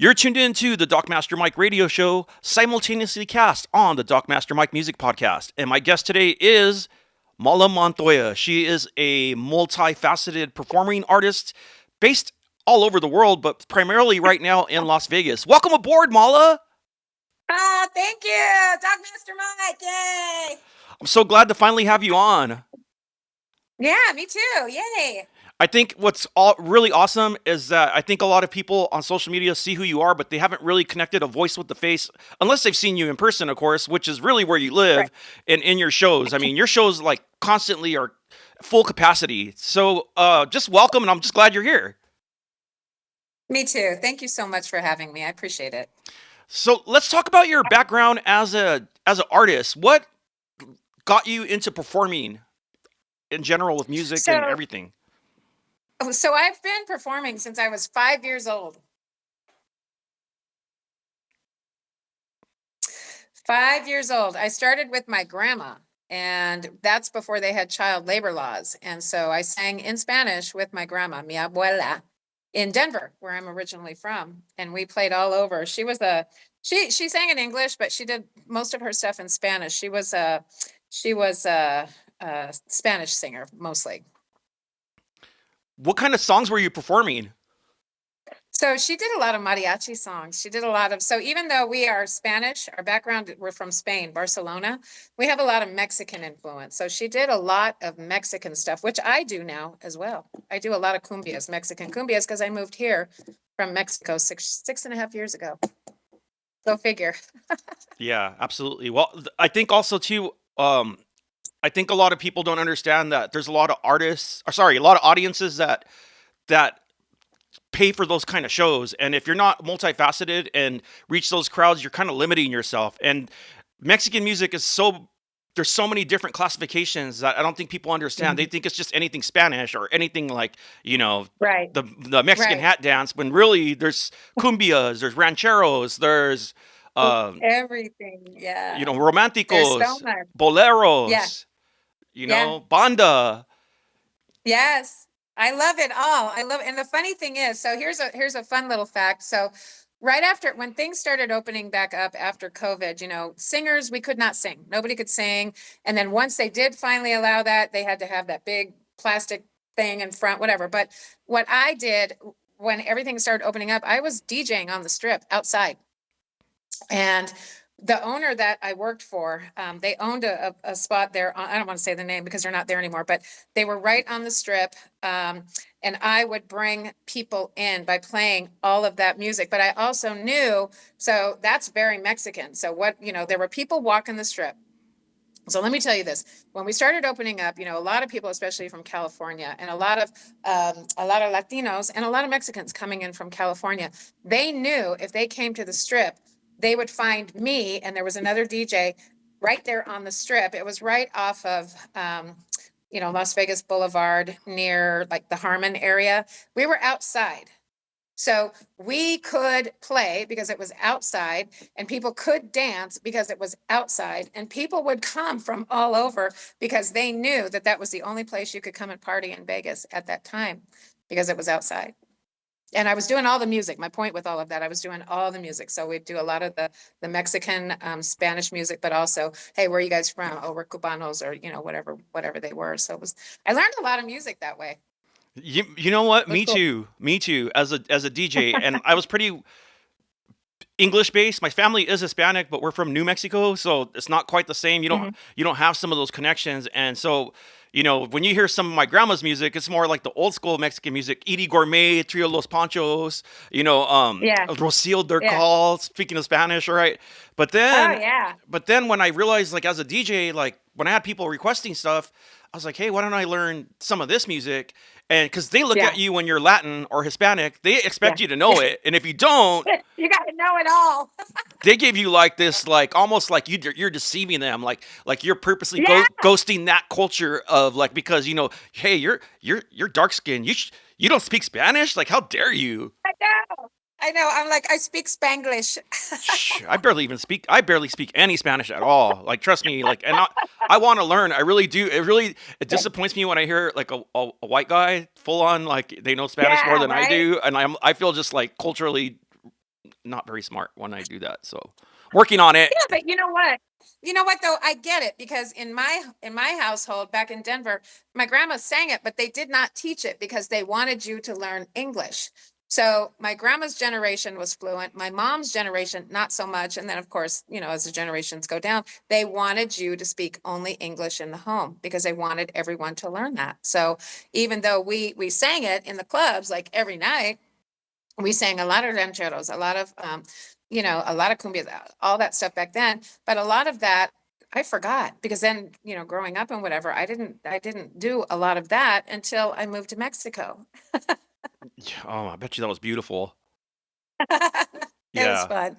You're tuned in to the Dockmaster Mike radio show, simultaneously cast on the Dockmaster Mike Music Podcast. And my guest today is Mala Montoya. She is a multifaceted performing artist based all over the world, but primarily right now in Las Vegas. Welcome aboard, Mala. Thank you, Dockmaster Mike. Yay! I'm so glad to finally have you on. Yeah, me too. Yay! I think what's really awesome is that I think a lot of people on social media see who you are, but they haven't really connected a voice with the face unless they've seen you in person, of course, which is really where you live Right. and in your shows. I mean, your shows like constantly are full capacity. So just welcome, and I'm just glad you're here. Me too. Thank you so much for having me. I appreciate it. So let's talk about your background as an artist. What got you into performing in general with music and So, everything? so I've been performing since I was 5 years old. 5 years old. I started with my grandma, and that's before they had child labor laws. And so I sang in Spanish with my grandma, mi abuela, in Denver, where I'm originally from. And we played all over. She sang in English, but she did most of her stuff in Spanish. She was a Spanish singer mostly. What kind of songs were you performing? So she did a lot of mariachi songs. She did a lot of, so even though we are Spanish, our background, we're from Spain, Barcelona, we have a lot of Mexican influence. So she did a lot of Mexican stuff, which I do now as well. I do a lot of cumbias, Mexican cumbias, because I moved here from Mexico six and a half years ago. Go figure. Yeah, absolutely. Well, I think also too, I think a lot of people don't understand that there's a lot of artists, or sorry, a lot of audiences that pay for those kind of shows, and if you're not multifaceted and reach those crowds, you're kind of limiting yourself. And Mexican music is there's so many different classifications that I don't think people understand. They Mhm. think it's just anything Spanish or anything like, Right, the Mexican right. hat dance, when really there's cumbias, there's rancheros, there's um Everything. Yeah. There's so romanticos, much. Yeah. boleros, Yeah. banda. Yes, I love it all. And the funny thing is, so here's a fun little fact. So right after when things started opening back up after COVID, singers, we could not sing. Nobody could sing. And then once they did finally allow that, they had to have that big plastic thing in front, whatever. But what I did when everything started opening up, I was DJing on the strip outside. And the owner that I worked for, they owned a spot there. I don't want to say the name because they're not there anymore, but they were right on the strip. And I would bring people in by playing all of that music. But I also knew, so that's very Mexican. So there were people walking the strip. So let me tell you this: when we started opening up, a lot of people, especially from California, and a lot of Latinos and a lot of Mexicans coming in from California, they knew if they came to the strip, they would find me, and there was another DJ right there on the strip. It was right off of Las Vegas Boulevard near like the Harmon area. We were outside. So we could play because it was outside, and people could dance because it was outside, and people would come from all over because they knew that that was the only place you could come and party in Vegas at that time because it was outside. And I was doing all the music. My point with all of that, I was doing all the music. So we'd do a lot of the Mexican, Spanish music, but also, hey, where are you guys from? Oh, we're Cubanos, or whatever they were. So I learned a lot of music that way. You know what? It was Me cool. too. Me too. As a DJ, and I was pretty English based. My family is Hispanic, but we're from New Mexico, so it's not quite the same. Mhm. You don't have some of those connections, and so when you hear some of my grandma's music, it's more like the old school Mexican music. Edie Gourmet, Trio Los Panchos, Yeah, Rocio yeah. Durcal. Speaking of Spanish, right? But Oh, then, yeah. but then when I realized, like as a DJ, like when I had people requesting stuff, I was like, hey, why don't I learn some of this music? And because they look Yeah, at you when you're Latin or Hispanic, they expect yeah. you to know it, and if you don't, You got to know it all. they give you like this, like almost like you're deceiving them, like you're purposely Yeah, ghosting that culture of like, because hey, you're dark skinned, you don't speak Spanish, like how dare you? I know. I know. I'm like, I speak Spanglish. Shh, I barely speak any Spanish at all, like trust me, like, and I want to learn, I really do. It Yeah, disappoints me when I hear like a white guy full on like they know Spanish more yeah, than I right? do, and I feel just like culturally not very smart when I do that. So working on it. Yeah, but you know what? You know what though? I get it because in my household back in Denver, my grandma sang it, but they did not teach it because they wanted you to learn English. So my grandma's generation was fluent, my mom's generation not so much, and then of course, as the generations go down, they wanted you to speak only English in the home because they wanted everyone to learn that. So even though we sang it in the clubs like every night, we sang a lot of rancheros, a lot of cumbias, all that stuff back then. But a lot of that I forgot because then, growing up and whatever, I didn't do a lot of that until I moved to Mexico. Yeah, oh, I bet you that was beautiful. It was Yeah. fun.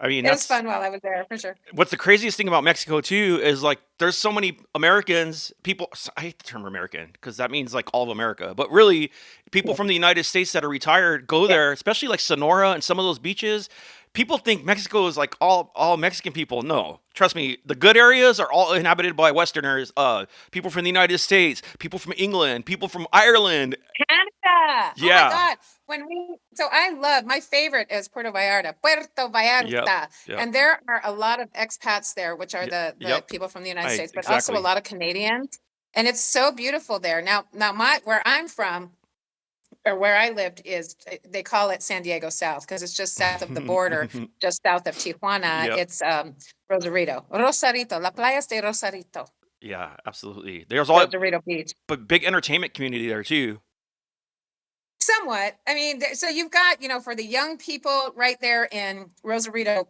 I mean, It was that's fun while I was there for sure. what's the craziest thing about Mexico too is like there's so many Americans, people. I hate the term American because that means like all of America, but really, people Yeah. from the United States that are retired go Yeah. there, especially like Sonora and some of those beaches. People think Mexico is like all Mexican people. No, trust me, the good areas are all inhabited by Westerners. People from the United States, people from England, people from Ireland. Canada. Oh my Yeah. God. So I love, my favorite is Puerto Yep. Vallarta. Yep. And there are a lot of expats there, which are Yep. the Yep. people from the United I States, but also a exactly. lot of Canadians. And it's so beautiful there. Now where I'm from, or where I lived is, they call it San Diego South because it's just south of the border, just south of Tijuana. Yep. It's Rosarito, La Playas de Rosarito, Yeah, absolutely. There's all Rosarito Beach. but big entertainment community there too. Somewhat. I mean, so you've got, for the young people right there in Rosarito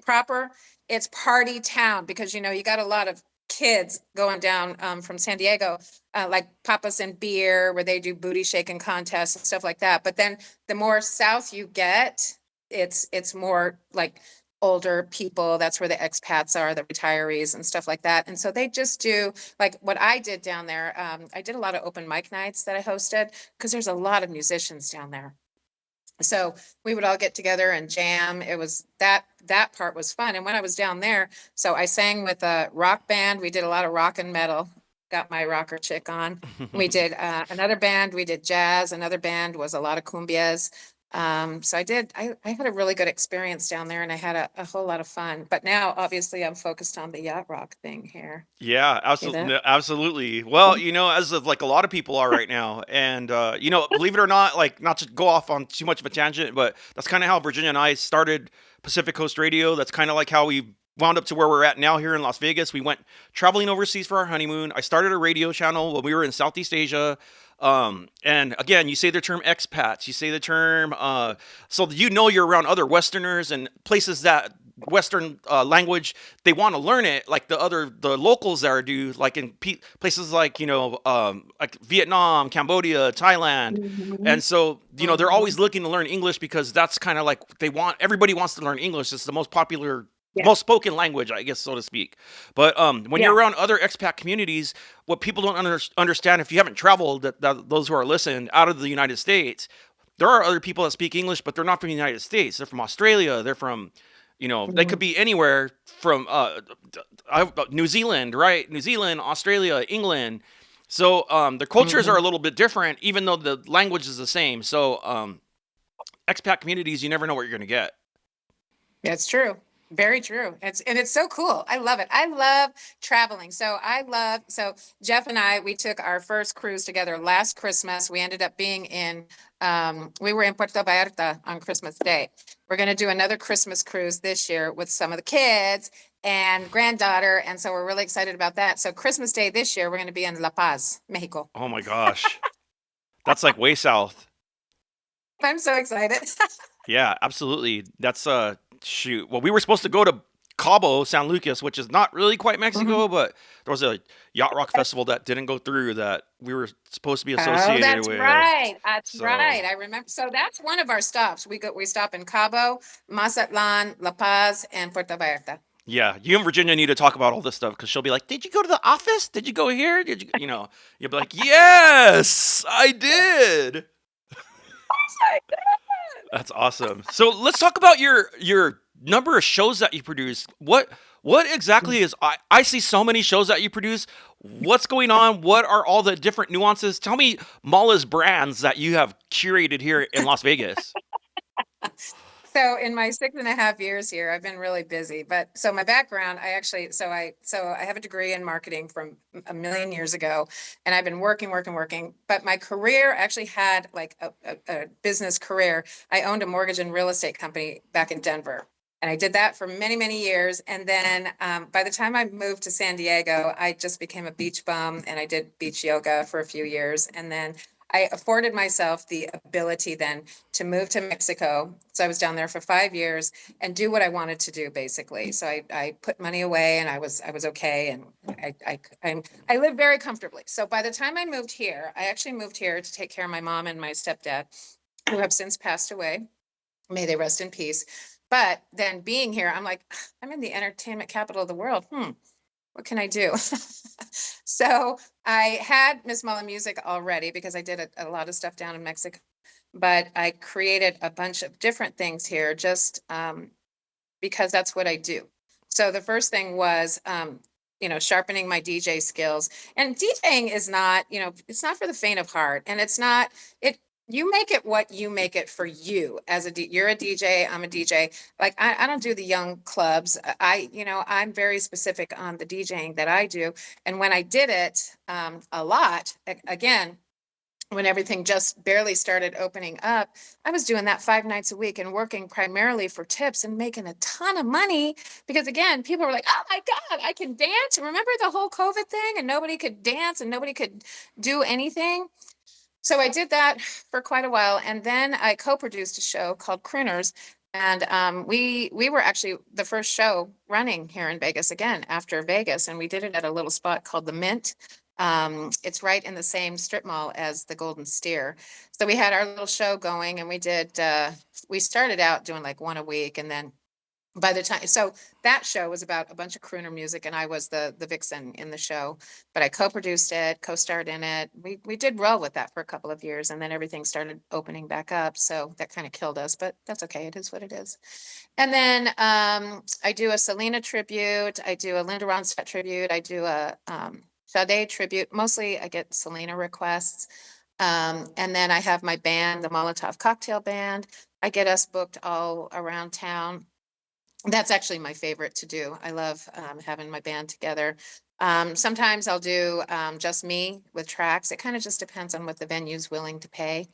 proper, it's party town because, you got a lot of kids going down from San Diego, like Papas and Beer, where they do booty shaking contests and stuff like that. But then the more south you get, it's more like older people. That's where the expats are, the retirees and stuff like that. And so they just do like what I did down there. I did a lot of open mic nights that I hosted because there's a lot of musicians down there. So we would all get together and jam. It was that part was fun. And when I was down there, so I sang with a rock band. We did a lot of rock and metal. Got my rocker chick on. We did another band. We did jazz. Another band was a lot of cumbias. So I had a really good experience down there, and I had a whole lot of fun. But now, obviously, I'm focused on the yacht rock thing here. Yeah, See that? absolutely, absolutely. Well, as of like a lot of people are right now, and believe it or not, like not to go off on too much of a tangent, but that's kind of how Virginia and I started Pacific Coast Radio. That's kind of like how we wound up to where we're at now here in Las Vegas. We went traveling overseas for our honeymoon. I started a radio channel when we were in Southeast Asia. And again, you say the term expats, you say the term, so you're around other Westerners and places that Western language, they want to learn it like the locals there do, like in places like like Vietnam, Cambodia, Thailand. Mhm. And so they're always Mhm. looking to learn English because that's kind of like everybody wants to learn English. It's the most popular, Yeah. most spoken language, I guess, so to speak. But when you're Yeah. around other expat communities, what people don't understand, if you haven't traveled, those who are listening out of the United States, there are other people that speak English, but they're not from the United States. They're from Australia. They're from, they could Mhm. be anywhere from New Zealand, right? New Zealand, Australia, England. So their cultures are a Mhm. little bit different, even though the language is the same. So expat communities, you never know what you're going to get. That's true. Very true. It's so cool. I love it. I love traveling. So Jeff and I, we took our first cruise together last Christmas. We ended up being we were in Puerto Vallarta on Christmas Day. We're going to do another Christmas cruise this year with some of the kids and granddaughter. And so we're really excited about that. So Christmas Day this year, we're going to be in La Paz, Mexico. Oh my gosh, that's like way south. I'm so excited. Yeah, absolutely. That's shoot. Well, we were supposed to go to Cabo San Lucas, which is not really quite Mhm. Mexico, but there was a yacht rock festival that didn't go through that we were supposed to be Oh, associated that's with. right. That's So right. I remember. So that's one of our stops. We stop in Cabo, Mazatlan, La Paz, and Puerto Vallarta. yeah, you and Virginia need to talk about all this stuff because she'll be like, "Did you go to the office? Did you go here? Did you?" You'll be like, "Yes, I did." That's awesome. So let's talk about your number of shows that you produce. What exactly is I see so many shows that you produce. What's going on? What are all the different nuances? Tell me Mala's brands that you have curated here in Las Vegas. So in my 6.5 years here, I've been really busy. But so my background, so I have a degree in marketing from a million years ago, and I've been working. But my career actually had like a business career. I owned a mortgage and real estate company back in Denver. And I did that for many, many years. And then by the time I moved to San Diego, I just became a beach bum and I did beach yoga for a few years. And then I afforded myself the ability then to move to Mexico. So I was down there for 5 years and do what I wanted to do, basically. So I put money away and I was okay. And I live very comfortably. So by the time I moved here, I actually moved here to take care of my mom and my stepdad, who have since passed away. May they rest in peace. But then being here, I'm like, I'm in the entertainment capital of the world. What can I do? So I had Miss Mullen Music already because I did a lot of stuff down in Mexico, but I created a bunch of different things here just because that's what I do. So the first thing was, sharpening my DJ skills. And DJing is not, it's not for the faint of heart. And it's not, it, you make it what you make it for you as you're a DJ, I'm a DJ. Like I don't do the young clubs. I'm very specific on the DJing that I do. And when I did it a lot, again, when everything just barely started opening up, I was doing that 5 nights a week and working primarily for tips and making a ton of money because again, people were like, "Oh my God, I can dance." Remember the whole COVID thing and nobody could dance and nobody could do anything. So I did that for quite a while. And then I co-produced a show called Crooners. And we were actually the first show running here in Vegas again after Vegas. And we did it at a little spot called the Mint. It's right in the same strip mall as the Golden Steer. So we had our little show going and we started out doing like one a week. And then by the time, so that show was about a bunch of crooner music and I was the vixen in the show, but I co-produced it, co-starred in it. We did well with that for a couple of years and then everything started opening back up. So that kind of killed us, but that's okay. It is what it is. And then I do a Selena tribute. I do a Linda Ronstadt tribute. I do a Sade tribute. Mostly I get Selena requests. And then I have my band, the Molotov Cocktail Band. I get us booked all around town. That's actually my favorite to do. I love having my band together. Sometimes I'll do just me with tracks. It kind of just depends on what the venue's willing to pay.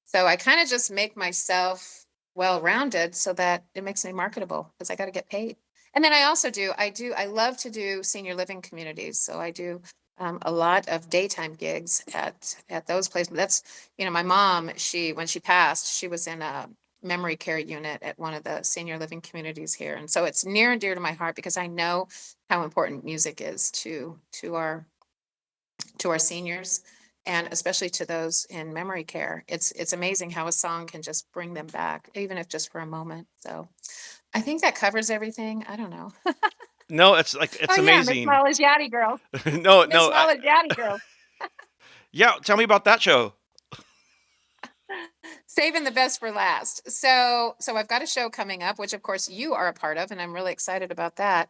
So I kind of just make myself well-rounded so that it makes me marketable because I got to get paid. And then I love to do senior living communities. So I do a lot of daytime gigs at those places. That's, my mom, when she passed, she was in a memory care unit at one of the senior living communities here. And so it's near and dear to my heart because I know how important music is to our seniors and especially to those in memory care. It's amazing how a song can just bring them back, even if just for a moment. So I think that covers everything. I don't know. No, Oh it's yeah, Miss amazing. Smallest Yachty girl. No, Miss no. Smallest Yachty girl. Yeah, tell me about that show. Saving the best for last. So I've got a show coming up, which of course you are a part of, and I'm really excited about that.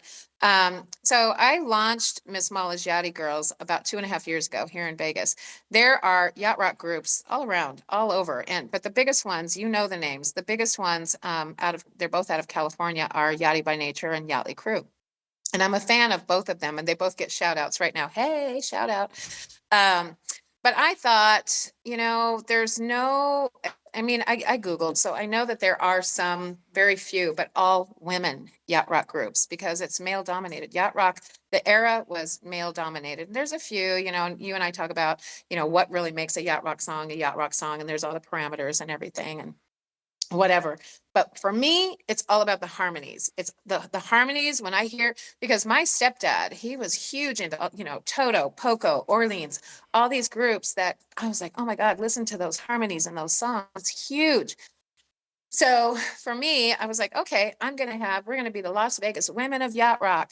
So I launched Miss Mala's Yachty Girls about 2.5 years ago here in Vegas. There are yacht rock groups all around, all over, but the biggest ones, you know the names. The biggest ones, they're both out of California, are Yachty by Nature and Yachtly Crew. And I'm a fan of both of them, and they both get shout outs right now. Hey, shout out. Um, but I thought, there's no, I mean, I Googled, so I know that there are some, very few, but all women yacht rock groups because it's male dominated. Yacht rock, the era was male dominated. There's a few, and you and I talk about, what really makes a yacht rock song, and there's all the parameters and everything. And whatever. But for me, it's all about the harmonies. It's the harmonies when I hear, because my stepdad, he was huge into, Toto, Poco, Orleans, all these groups that I was like, oh my God, listen to those harmonies and those songs. It's huge. So for me, I was like, okay, we're going to be the Las Vegas Women of Yacht Rock.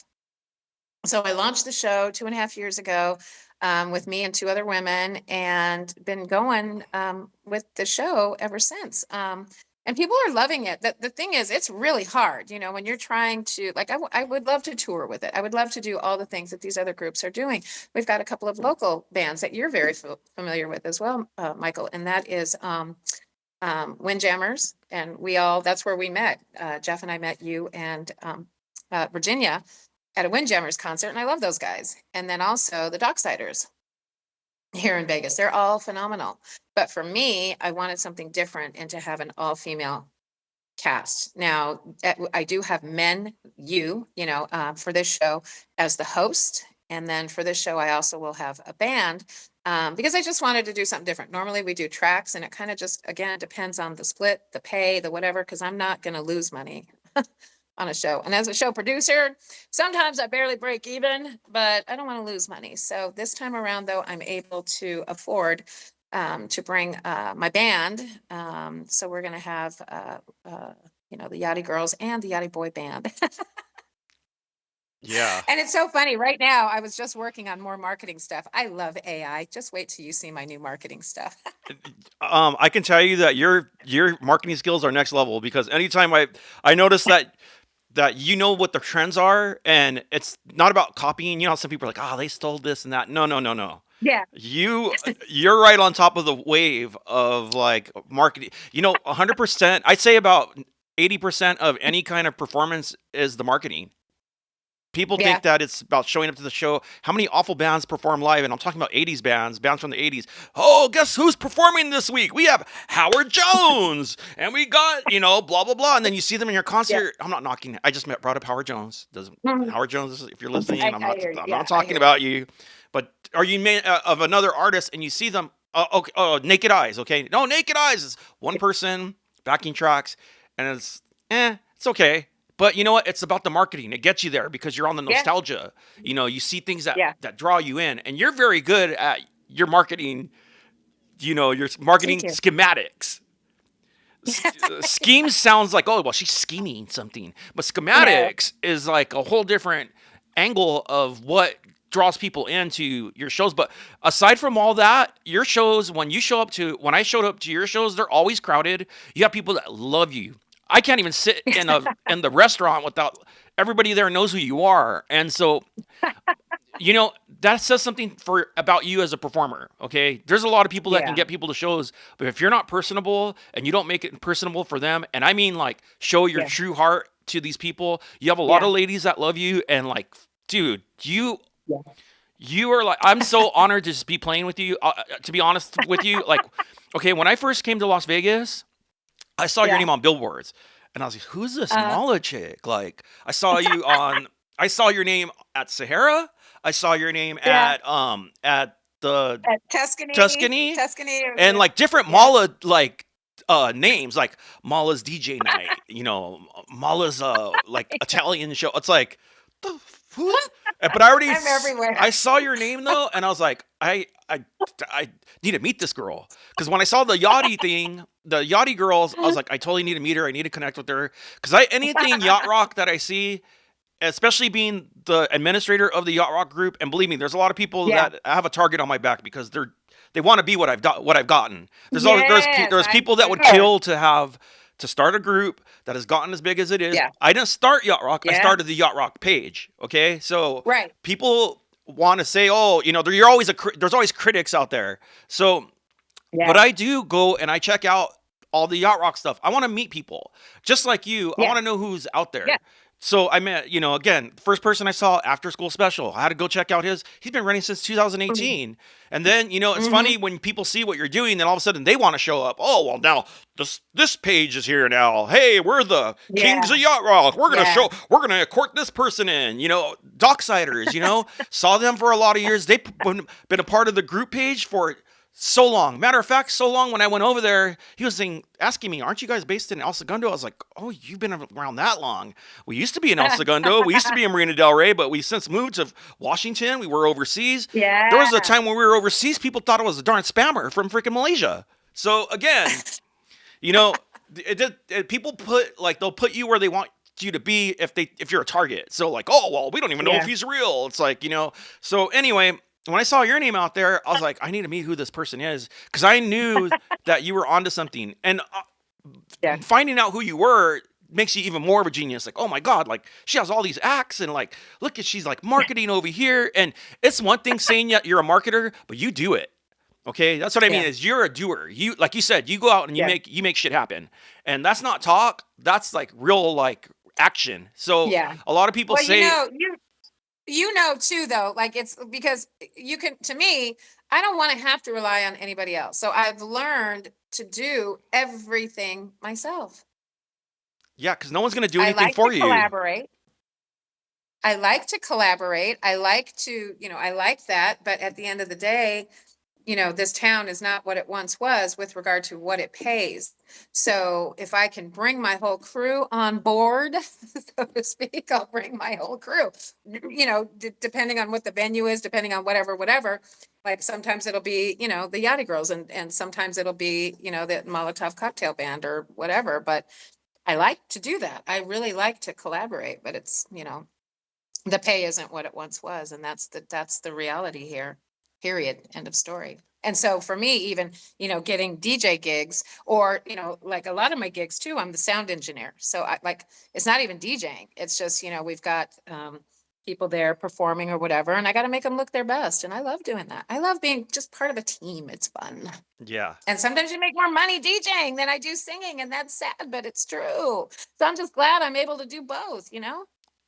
So I launched the show 2.5 years ago with me and two other women and been going with the show ever since. And people are loving it. The thing is, it's really hard, when you're trying to, like, I would love to tour with it. I would love to do all the things that these other groups are doing. We've got a couple of local bands that you're very familiar with as well, Michael, and that is Windjammers, and that's where we met. Jeff and I met you and Virginia at a Windjammers concert, and I love those guys. And then also the Docksiders here in Vegas. They're all phenomenal. But for me, I wanted something different and to have an all-female cast. Now, I do have for this show as the host. And then for this show, I also will have a band because I just wanted to do something different. Normally we do tracks, and it kind of just, again, depends on the split, the pay, the whatever, because I'm not going to lose money on a show. And as a show producer, sometimes I barely break even, but I don't want to lose money. So this time around, though, I'm able to afford to bring my band. So we're going to have, the Yachty girls and the Yachty boy band. Yeah. And it's so funny. Right now, I was just working on more marketing stuff. I love AI. Just wait till you see my new marketing stuff. I can tell you that your marketing skills are next level, because anytime I notice that you know what the trends are, and it's not about copying. You know, some people are like, oh, they stole this and that. No, no, no, no. Yeah. You're right on top of the wave of like marketing. 100%. I'd say about 80% of any kind of performance is the marketing. People Yeah. think that it's about showing up to the show. How many awful bands perform live? And I'm talking about 80s bands from the 80s. Oh, guess who's performing this week? We have Howard Jones, and we got, blah, blah, blah. And then you see them in your concert. I'm not knocking. I just brought up Howard Jones. Mhm. Howard Jones, if you're listening, I I'm not, hear you. I'm Yeah, not I talking hear about you. But are you of another artist and you see them? Okay, Naked Eyes, okay? No, Naked Eyes is one person, backing tracks, and it's okay. But you know what? It's about the marketing. It gets you there because you're on the Yeah. nostalgia. You see things that, Yeah. that draw you in, and you're very good at your marketing. Your marketing Thank you. schematics. Schemes sounds like, oh, well, she's scheming something, but No. schematics is like a whole different angle of what draws people into your shows. But aside from all that, your shows, when I showed up to your shows, they're always crowded. You have people that love you. I can't even sit in the restaurant without everybody there knows who you are. And so, that says something about you as a performer. Okay. There's a lot of people that can Yeah. get people to shows, but if you're not personable and you don't make it personable for them, and I mean like show your Yeah. true heart to these people, you have a lot Yeah. of ladies that love you, and like, dude, Yeah. you are like, I'm so honored to just be playing with you. To be honest with you, like, okay, when I first came to Las Vegas, I saw your Yeah. name on billboards, and I was like, "Who's this Uh, Mala chick?" Like, I saw your name at Sahara. I saw your name yeah. at the At Tuscany. Tuscany, Tuscany. and like different Yeah. Mala names, like Mala's DJ night. Mala's like Italian show. It's like the who? But I'm everywhere. I saw your name though, and I was like, I need to meet this girl, because when I saw the Yachty thing, the Yachty girls, I was like, I totally need to meet her. I need to connect with her, because anything yacht rock that I see, especially being the administrator of the yacht rock group, and believe me, there's a lot of people Yeah. that have a target on my back because they want to be what I've gotten. There's Yes, people that would I'm sure. kill to start a group that has gotten as big as it is. Yeah. I didn't start yacht rock. I Yeah. started the yacht rock page. Okay, so Right. people want to say, oh, you're always there's always critics out there. So, Yeah. but I do go and I check out all the yacht rock stuff. I want to meet people just like you. I Yeah. want to know who's out there. Yeah. So I met, again, first person I saw After School Special. I had to go check out he's been running since 2018. And then, it's Mhm. funny when people see what you're doing, then all of a sudden they want to show up. Oh, well, now this page is here now. Hey, we're the kings Yeah. of yacht rock. We're Yeah. going to court this person in, Docksiders, saw them for a lot of years. They've been a part of the group page for so long. Matter of fact, so long when I went over there, he was asking me, aren't you guys based in El Segundo? I was like, oh, you've been around that long. We used to be in El Segundo. We used to be in Marina Del Rey, but we since moved to Washington. We were overseas. Yeah. There was a time when we were overseas, people thought I was a darn spammer from freaking Malaysia. So again, people they'll put you where they want you to be if you're a target. So like, oh, well, we don't even know if Yeah. he's real. It's like, so anyway, when I saw your name out there, I was like, I need to meet who this person is, because I knew that you were onto something. And Yeah. finding out who you were makes you even more of a genius. Like, oh my God, like she has all these acts, and like, she's like marketing over here. And it's one thing saying that you're a marketer, but you do it. Okay, that's what I mean. Yeah. Is you're a doer. You like you said, you go out and Yeah. you make shit happen, and that's not talk. That's like real like action. So Yeah. a lot of people Well, say, you know too though, like it's because you can, to me, I don't want to have to rely on anybody else. So I've learned to do everything myself. yeah, because no one's gonna do I anything like for to you. collaborate. I like to collaborate. I like to, I like that, but at the end of the day, this town is not what it once was with regard to what it pays. So if I can bring my whole crew on board, so to speak, I'll bring my whole crew. Depending on what the venue is, depending on whatever. Like sometimes it'll be, the Yachty girls, and sometimes it'll be, the Molotov cocktail band or whatever. But I like to do that. I really like to collaborate, but it's, the pay isn't what it once was, and that's the reality here. Period. End of story. And so for me, even getting DJ gigs, or like a lot of my gigs too, I'm the sound engineer. So I like, it's not even DJing. It's just we've got people there performing or whatever, and I got to make them look their best. And I love doing that. I love being just part of a team. It's fun. Yeah. And sometimes you make more money DJing than I do singing, and that's sad, but it's true. So I'm just glad I'm able to do both.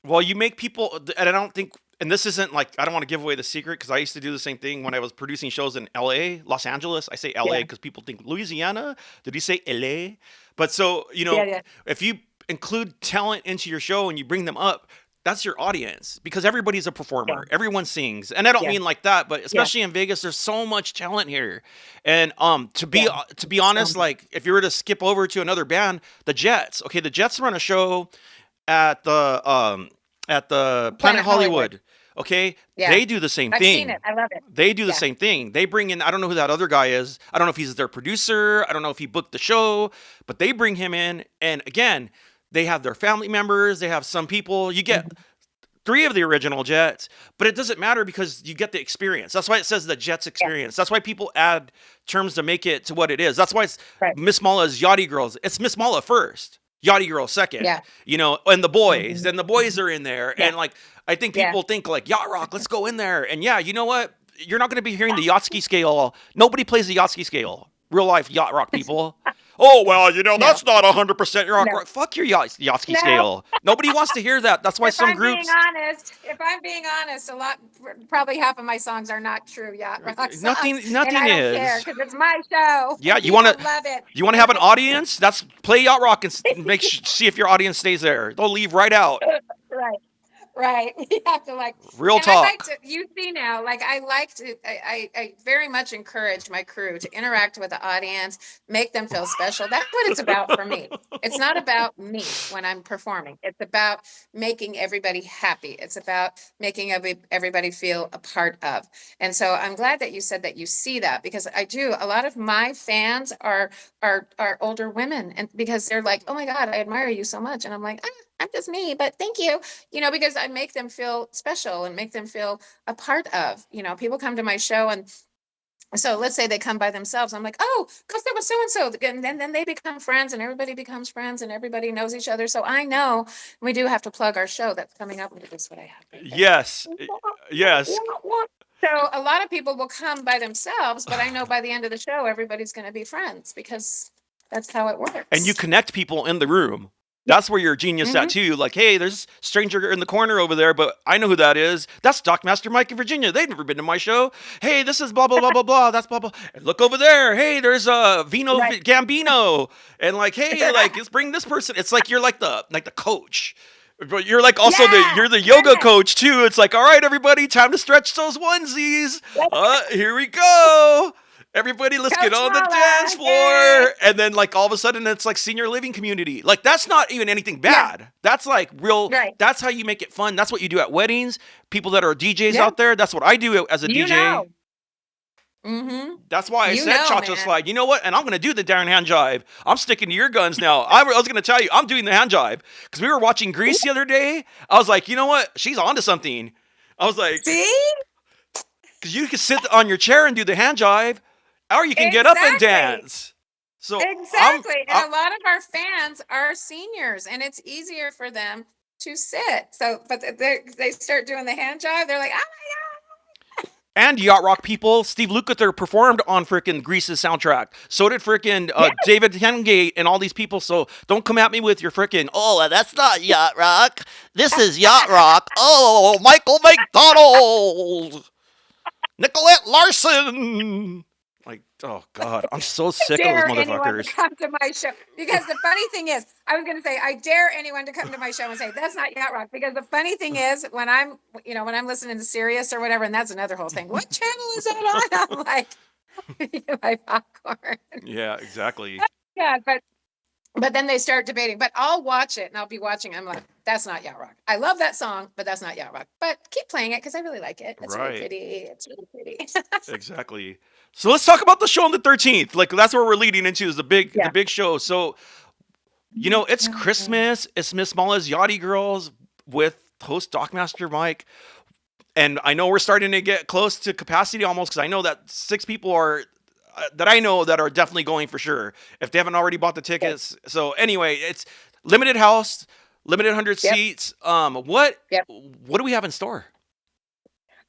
Well, you make people, and I don't think, and this isn't like, I don't want to give away the secret because I used to do the same thing when I was producing shows in LA, Los Angeles. I say LA Yeah. because people think Louisiana. Did he say LA? But so, Yeah, yeah. if you include talent into your show and you bring them up, that's your audience because everybody's a Yeah. performer. Everyone sings. And I don't Yeah. mean like that, but Yeah. especially in Vegas, there's so much talent here. And Yeah. to be honest, like if you were to skip over to another band, the Jets. Okay, the Jets run a show at the Planet Planet Hollywood. Hollywood. Okay, Yeah. they do the same I've seen it. thing. I love it. They do the Yeah. same thing. They bring in, I don't know who that other guy is. I don't know if he's their producer. I don't know if he booked the show, but they bring him in. And again, they have their family members. They have some people. You get Mhm. three of the original Jets, but it doesn't matter because you get the experience. That's why it says the Jets Yeah. experience. That's why people add terms to make it to what it is. That's why it's Right. Miss Mala's Yachty Girls. It's Miss Mala first. Yachty Girl second, Yeah. and the boys, Mhm. and the boys are in there, Yeah. and like I think Yeah. people think like yacht rock, let's go in there, and yeah, you know what? You're not going to be hearing the Yachtski scale. Nobody plays the Yachtski scale. Real life yacht rock people. Oh well, No. that's not 100% rock. No. Fuck your Yachtski No. scale. Nobody wants to hear that. That's why some groups. If I'm being honest, probably half of my songs are not true yacht rock songs, and Nothing I don't care is. because it's my show Yeah, and people love it. you want to have an audience? That's play yacht rock and see if your audience stays there. They'll leave right out. Right. Right. You have to like, Real and I like talk. to, you see now, like I like to, I very much encourage my crew to interact with the audience, make them feel special. That's what it's about for me. It's not about me when I'm performing. It's about making everybody happy. It's about making everybody feel a part of. And so I'm glad that you said that you see that, because I do. A lot of my fans are older women, and because they're like, oh my God, I admire you so much. And I'm like, I'm just me, but thank you. Because I make them feel special and make them feel a part of. People come to my show, and so let's say they come by themselves. I'm like, oh, because there was so and so, and then they become friends, and everybody becomes friends, and everybody knows each other. So I know we do have to plug our show that's coming up. This is what I have right there. Yes. Yes. So a lot of people will come by themselves, but I know by the end of the show, everybody's going to be friends because that's how it And you works. connect people in the room. Yeah. That's where you're a genius at Hmm. too. Like, hey, there's a stranger in the corner over there, but I know who that is. That's Dockmaster Mike in Virginia. They've never been to my show. Hey, this is blah blah blah blah blah. That's blah blah. And look over there. Hey, there's Vino Right. Gambino. And like, hey, like let's bring this person. It's like you're like the coach. But you're like also Yeah. you're the yoga Yeah. coach too. It's like, all right, everybody, time to stretch those onesies. Here we go. Everybody, let's get Coach on the Mala. dance Hey. floor. And then, like, all of a sudden, it's like senior living community. Like, that's not even anything Yeah. bad. That's like real, Right. that's how you make it fun. That's what you do at weddings. People that are DJs Yeah. out there, that's what I do as a You DJ. know. Mm-hmm. That's why I You said know, cha-cha man. slide. You know what? And I'm going to do the darn hand jive. I'm sticking to your guns now. I was going to tell you, I'm doing the hand jive. Because we were watching Grease the other day. I was like, you know what? She's onto something. I was like, See? because you can sit on your chair and do the hand jive, or you can get up and Exactly. dance. So Exactly. I'm And a lot of our fans are seniors, and it's easier for them to sit. So, but they start doing the hand jive. They're like, oh And yacht rock people, Steve Lukather performed on freaking Grease's soundtrack. So did freaking Yeah. David Hengate and all these people. So don't come at me with your freaking, oh, that's not yacht rock. This is yacht rock. Oh, Michael McDonald, Nicolette Larson. Like, oh God, I'm so sick of those Dare anyone to motherfuckers. come to my show, because the funny thing is, I was going to say, I dare anyone to come to my show and say that's not yacht rock, because the funny thing is, when I'm, when I'm listening to Sirius or whatever, and that's another whole thing, what channel is that on? I'm like, my popcorn. Yeah, exactly. Yeah, but then they start debating, but I'll watch it and I'll be watching. I'm like, that's not yacht rock. I love that song, but that's not yacht rock. But keep playing it because I really like it. It's really Right. pretty. It's really pretty. Exactly. So let's talk about the show on the 13th. Like that's where we're leading into is the Yeah. big show. So it's Christmas. It's Miss Mala's Yachty Girls with host Dockmaster Mike. And I know we're starting to get close to capacity almost because I know that 6 people are that I know that are definitely going for sure if they haven't already bought the tickets. So anyway, it's limited house, limited 100 Yep. seats. What Yep. what do we have in store?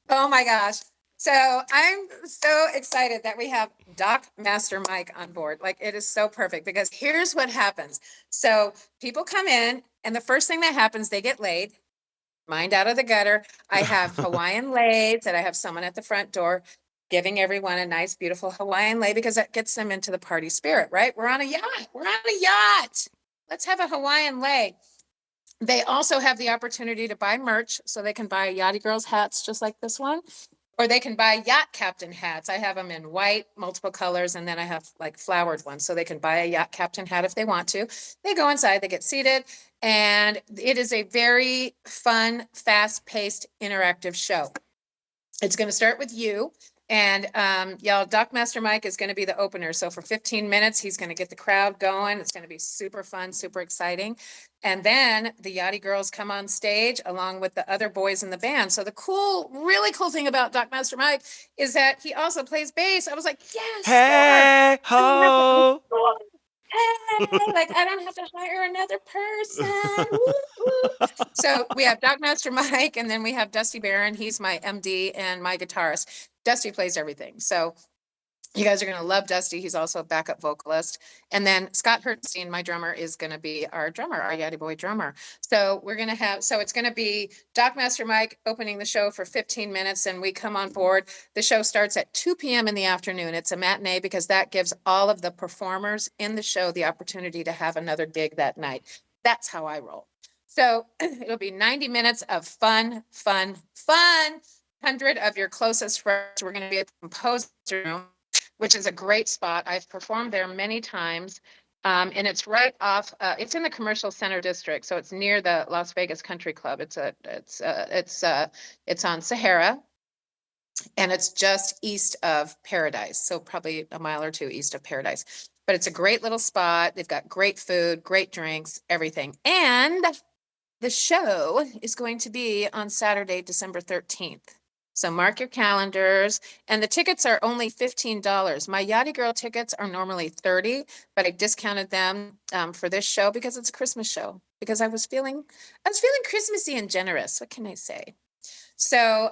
Oh my gosh. So I'm so excited that we have Doc Master Mike on board. Like, it is so perfect because here's what happens. So people come in, and the first thing that happens, they get laid. Mind out of the gutter. I have Hawaiian lays that I have someone at the front door giving everyone a nice, beautiful Hawaiian lei, because that gets them into the party spirit, right? We're on a yacht. We're on a yacht. Let's have a Hawaiian lei. They also have the opportunity to buy merch, so they can buy Yachty Girls hats just like this one, or they can buy yacht captain hats. I have them in white, multiple colors, and then I have like flowered ones, so they can buy a yacht captain hat if they want to. They go inside, they get seated, and it is a very fun, fast-paced, interactive show. It's going to start with you. And Dockmaster Mike is going to be the opener. So for 15 minutes, he's going to get the crowd going. It's going to be super fun, super exciting. And then the Yachty Girls come on stage along with the other boys in the band. So the really cool thing about Dockmaster Mike is that he also plays bass. I was like, yes, score. Hey ho! Hey, like I don't have to hire another person. Woo-hoo. So we have Dockmaster Mike, and then we have Dusty Barron. He's my MD and my guitarist. Dusty plays everything. So you guys are going to love Dusty. He's also a backup vocalist. And then Scott Hertzstein, my drummer, is going to be our drummer, our Yachty Boy drummer. So it's going to be Dockmaster Mike opening the show for 15 minutes, and we come on board. The show starts at 2 p.m. in the afternoon. It's a matinee because that gives all of the performers in the show the opportunity to have another gig that night. That's how I roll. So it'll be 90 minutes of fun, fun, fun. 100 of your closest friends. We're going to be at the composer room, which is a great spot. I've performed there many times. And it's right off, it's in the commercial center district. So it's near the Las Vegas Country Club. It's on Sahara, and it's just east of Paradise. So probably a mile or two east of Paradise, but it's a great little spot. They've got great food, great drinks, everything. And the show is going to be on Saturday, December 13th. So mark your calendars, and the tickets are only $15. My Yachty Girl tickets are normally $30, but I discounted them for this show because it's a Christmas show. Because I was feeling Christmassy and generous. What can I say? So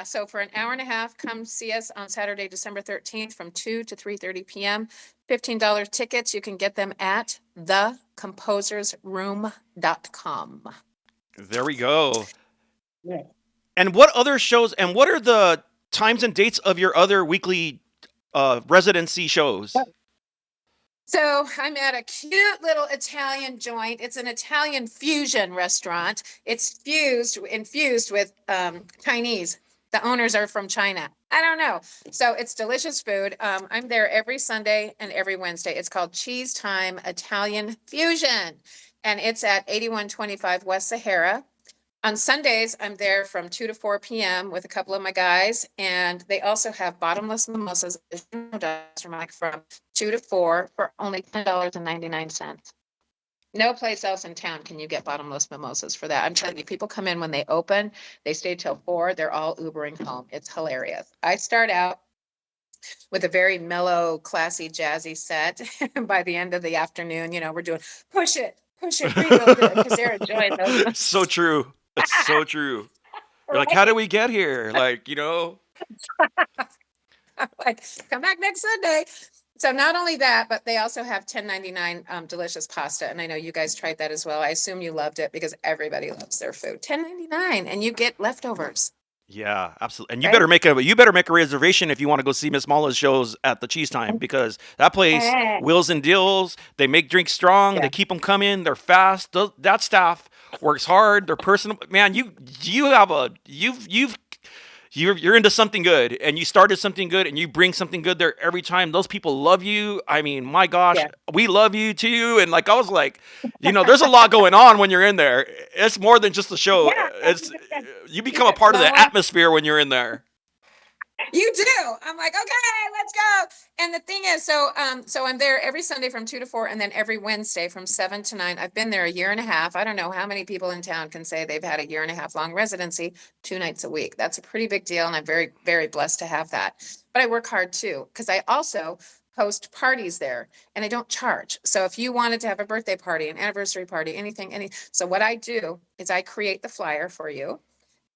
so for an hour and a half, come see us on Saturday, December 13th from 2 to 3:30 p.m. $15 tickets. You can get them at thecomposersroom.com. There we go. Yeah. And what other shows and what are the times and dates of your other weekly residency shows? So I'm at a cute little Italian joint. It's an Italian fusion restaurant. It's infused with Chinese. The owners are from China. I don't know. So it's delicious food. I'm there every Sunday and every Wednesday. It's called Cheese Time Italian Fusion, and it's at 8125 West Sahara. On Sundays, I'm there from 2 to 4 p.m. with a couple of my guys, and they also have bottomless mimosas from 2 to 4 for only $10.99. No place else in town can you get bottomless mimosas for that. I'm telling you, people come in when they open, they stay till 4, they're all Ubering home. It's hilarious. I start out with a very mellow, classy, jazzy set. By the end of the afternoon, we're doing push it, reload it, because they're enjoying those. So true. It's so true. You're like, how Right? did we get here? Like, I'm like, come back next Sunday. So not only that, but they also have 10.99 delicious pasta. And I know you guys tried that as well. I assume you loved it because everybody loves their food. 10.99 and you get leftovers, Yeah, absolutely. And right? you better make a reservation if you want to go see Miss Mala's shows at the Cheese Time, because that place Eh, wheels and deals. They make drinks strong. They yeah. keep them coming. They're fast. That staff works hard. They're personal. Man, you have a you're into something good, and you started something good, and you bring something good there every time. Those people love you. I mean, my gosh, Yeah. we love you too. And like I was like, there's a lot going on when you're in there. It's more than just the show. Yeah. It's you Keep become a it part of the flowing. atmosphere when you're in there. You do. I'm like, okay, let's go. And the thing is, so I'm there every Sunday from 2 to 4, and then every Wednesday from 7 to 9. I've been there a year and a half. I don't know how many people in town can say they've had a year and a half long residency, 2 nights a week. That's a pretty big deal, and I'm very, very blessed to have that. But I work hard too, because I also host parties there, and I don't charge. So if you wanted to have a birthday party, an anniversary party, so what I do is I create the flyer for you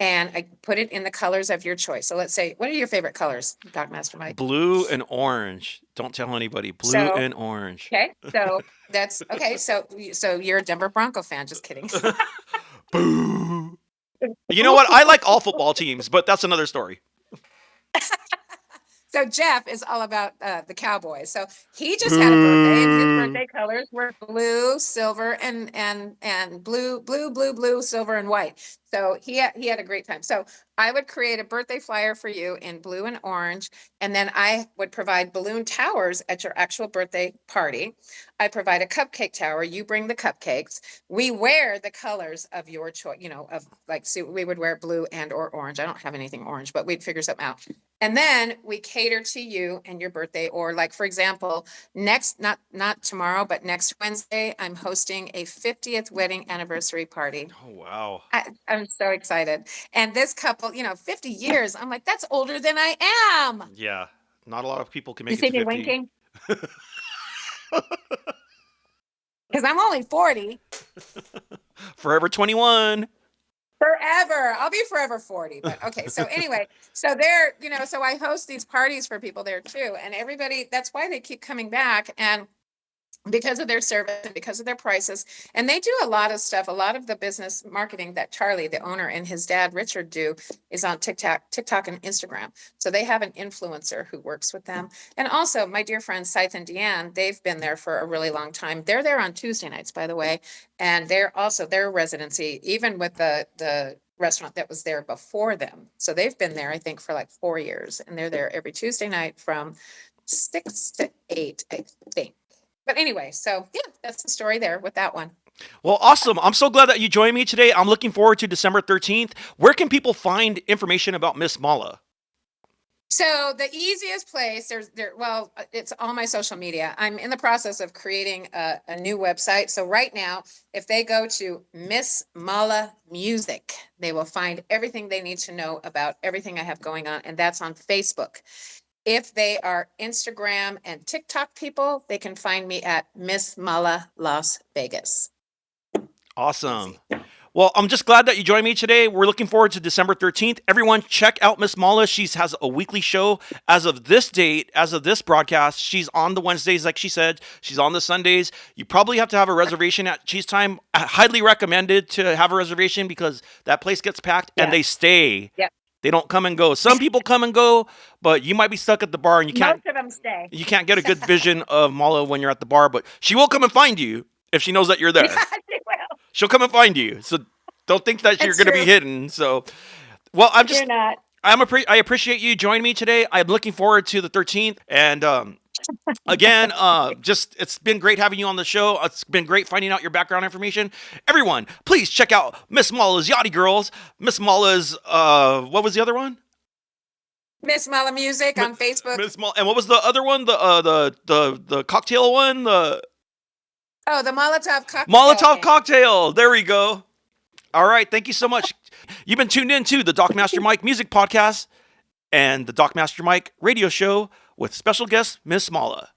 and I put it in the colors of your choice. So let's say, what are your favorite colors, Dockmaster Mike? Blue and orange. Don't tell anybody. Blue So, and orange. okay, so that's okay. So you're a Denver Bronco fan. Just kidding. Boo. You know what? I like all football teams, but that's another story. So Jeff is all about the Cowboys. So he just had a birthday, and his Boo. birthday colors were blue, silver, and blue, silver, and white. So he had a great time. So I would create a birthday flyer for you in blue and orange, and then I would provide balloon towers at your actual birthday party. I provide a cupcake tower. You bring the cupcakes. We wear the colors of your choice. Of like, so we would wear blue and or orange. I don't have anything orange, but we'd figure something out. And then we cater to you and your birthday, or like, for example, not tomorrow, but next Wednesday, I'm hosting a 50th wedding anniversary party. Oh wow. I'm so excited. And this couple, 50 years, I'm like, that's older than I am. Yeah. Not a lot of people can You make it see to me 50. winking? Because I'm only 40. Forever 21. Forever. I'll be forever 40. But okay. So anyway, so so I host these parties for people there too. And everybody, that's why they keep coming back. And because of their service and because of their prices. And they do a lot of stuff. A lot of the business marketing that Charlie, the owner, and his dad, Richard, do is on TikTok and Instagram. So they have an influencer who works with them. And also my dear friends, Scythe and Deanne, they've been there for a really long time. They're there on Tuesday nights, by the way. And they're also their residency, even with the restaurant that was there before them. So they've been there, I think, for like 4 years. And they're there every Tuesday night from 6 to 8, I think. But anyway, so yeah, that's the story there with that one. Well, awesome. I'm so glad that you joined me today. I'm looking forward to December 13th. Where can people find information about Miss Mala? So the easiest place it's all my social media. I'm in the process of creating a new website. So right now, if they go to Miss Mala Music, they will find everything they need to know about everything I have going on. And that's on Facebook. If they are Instagram and TikTok people, they can find me at Miss Mala Las Vegas. Awesome. Easy. Well, I'm just glad that you joined me today. We're looking forward to December 13th. Everyone, check out Miss Mala. She has a weekly show as of this date, as of this broadcast. She's on the Wednesdays, like she said. She's on the Sundays. You probably have to have a reservation at Cheese Time. I highly recommended to have a reservation because that place gets packed and they Yes. stay. Yep. They don't come and go. Some people come and go, but you might be stuck at the bar and Most of them stay. you can't get a good vision of Mala when you're at the bar. But she will come and find you if she knows that you're there. Yeah, they will. She'll come and find you. So don't think that you're It's going to be true. hidden. So, well, You're not. I appreciate you joining me today. I'm looking forward to the 13th. And again, just it's been great having you on the show. It's been great finding out your background information. Everyone, please check out Miss Mala's Yachty Girls. Miss Mala's what was the other one? Miss Mala Music on Facebook. Miss Mala, and what was the other one? The cocktail one. The Oh, the Molotov cocktail. Molotov game. cocktail. There we go. All right. Thank you so much. You've been tuned in to the Dockmaster Mike Music Podcast and the Dockmaster Mike radio show with special guest Miss Mala.